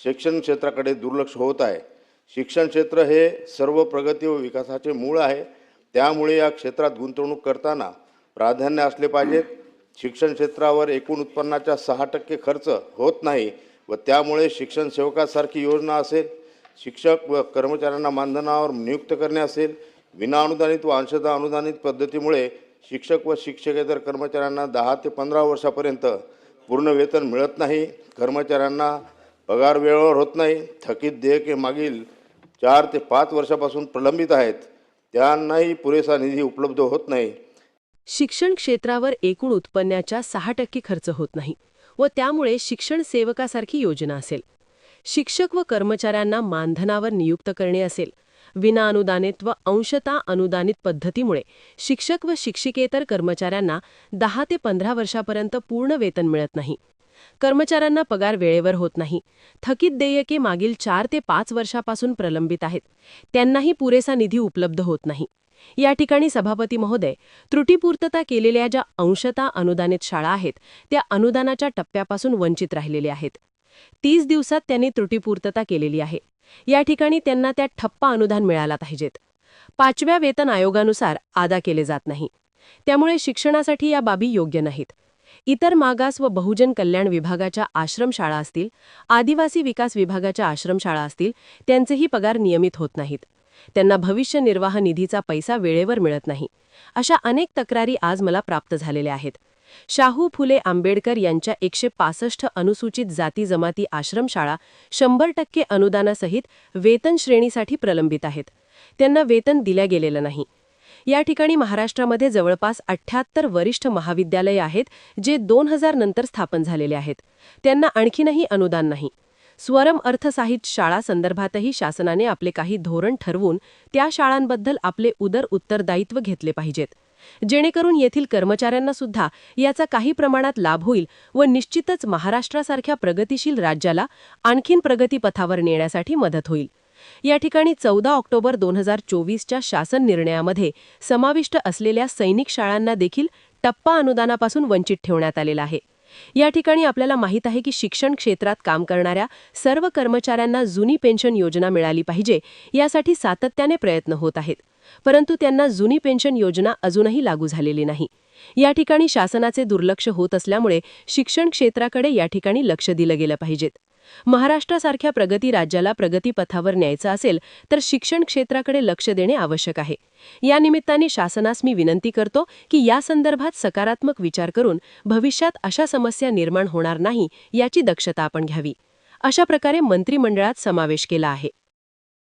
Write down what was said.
शिक्षण क्षेत्राकडे दुर्लक्ष होत आहे। शिक्षण क्षेत्र हे सर्व प्रगती व विकासाचे मूळ आहे। त्यामुळे या क्षेत्रात गुंतवणूक करताना प्राधान्य असले पाहिजे। शिक्षण क्षेत्रावर एकूण उत्पन्नाच्या 6% खर्च होत नाही व त्यामुळे शिक्षण सेवकासारखी योजना असेल, शिक्षक व कर्मचाऱ्यांना मानधनावर नियुक्त करणे असेल, विनाअनुदानित व अंशतः अनुदानित पद्धतीमुळे शिक्षक व शिक्षकेतर कर्मचाऱ्यांना 10 ते 15 वर्षापर्यंत पूर्ण वेतन मिळत नाही। कर्मचाऱ्यांना पगार वेळेवर होत नाही। थकीत देयके मागील 4 ते 5 वर्षापासून प्रलंबित आहेत, त्यांनाही पुरेसा निधी उपलब्ध होत नाही। शिक्षण क्षेत्रावर एकूण उत्पन्नाच्या 6% खर्च होत नाही व त्यामुळे शिक्षण सेवकासारखी योजना असेल, शिक्षक व कर्मचाऱ्यांना मानधनावर नियुक्त करणे असेल, विनाअनुदानित व अंशतः अनुदानित पद्धतीमुळे शिक्षक व शिक्षिकेतर कर्मचाऱ्यांना 10 ते 15 वर्षापर्यंत पूर्ण वेतन मिळत नाही, कर्मचाऱ्यांना पगार वेळेवर होत नाही, थकीत देयके मागील 4 ते 5 वर्षापासून प्रलंबित आहेत, त्यांनाही पुरेसा निधी उपलब्ध होत नाही। या ठिकाणी सभापती महोदय, त्रुटीपूर्तता केलेल्या ज्या अंशतः अनुदानित शाळा आहेत त्या अनुदानाच्या टप्प्यापासून वंचित राहिलेल्या आहेत। 30 दिवसात त्यांनी त्रुटीपूर्तता केलेली आहे। या ठिकाणी त्यांना त्या ठप्पा अनुदान मिळाला पाहिजेत। 5व्या वेतन आयोगानुसार अदा केले जात नाही, त्यामुळे शिक्षणासाठी या बाबी योग्य नाहीत। इतर मागास व बहुजन कल्याण विभागाच्या आश्रमशाळा असतील, आदिवासी विकास विभागाच्या आश्रमशाळा असतील, त्यांचेही पगार नियमित होत नाहीत, त्यांना भविष्य निर्वाह निधीचा पैसा वेळेवर मिळत नाही। अशा अनेक तक्रारी आज मला प्राप्त झालेल्या आहेत। शाहू फुले आंबेडकर यांच्या 165 अनुसूचित जाती जमाती आश्रमशाळा 100% अनुदानासहित वेतन श्रेणीसाठी प्रलंबित आहेत, त्यांना वेतन दिल्या गेलेलं नाही। या ठिकाणी महाराष्ट्रामध्ये जवळपास 78 वरिष्ठ महाविद्यालये आहेत जे 2000 नंतर स्थापन झालेले आहेत, त्यांना आणखीनही अनुदान नाही। स्वरम अर्थसाहित्य शाळा संदर्भातही शासनाने आपले काही धोरण ठरवून त्या शाळांबद्दल आपले उत्तरदायित्व घेतले पाहिजेत, जेणेकरून येथील कर्मचाऱ्यांना सुद्धा याचा काही प्रमाणात लाभ होईल व निश्चितच महाराष्ट्रासारख्या प्रगतिशील राज्याला आणखीन प्रगतीपथावर नेण्यासाठी मदत होईल। या ठिकाणी 14 ऑक्टोबर 2024च्या शासन निर्णयामध्ये समाविष्ट असलेल्या सैनिक शाळांना देखील टप्पा अनुदानापासून वंचित ठेवण्यात आलेला आहे। या ठिकाणी आपल्याला माहित आहे की शिक्षण क्षेत्रात काम करणाऱ्या सर्व कर्मचाऱ्यांना जुनी पेन्शन योजना मिळाली पाहिजे, यासाठी सातत्याने प्रयत्न होत आहेत, परंतु त्यांना जुनी पेन्शन योजना अजूनही लागू झालेली नाही। या ठिकाणी शासनाचे दुर्लक्ष होत असल्यामुळे शिक्षण क्षेत्राकडे या ठिकाणी लक्ष दिलं गेलं पाहिजेत। महाराष्ट्रासारख्या प्रगती राज्याला प्रगतीपथावर न्यायचं असेल तर शिक्षण क्षेत्राकडे लक्ष देणे आवश्यक आहे। या निमित्ताने शासनास मी विनंती करतो की या संदर्भात सकारात्मक विचार करून भविष्यात अशा समस्या निर्माण होणार नाही याची दक्षता आपण घ्यावी। अशा प्रकारे मंत्रिमंडळात समावेश केला आहे।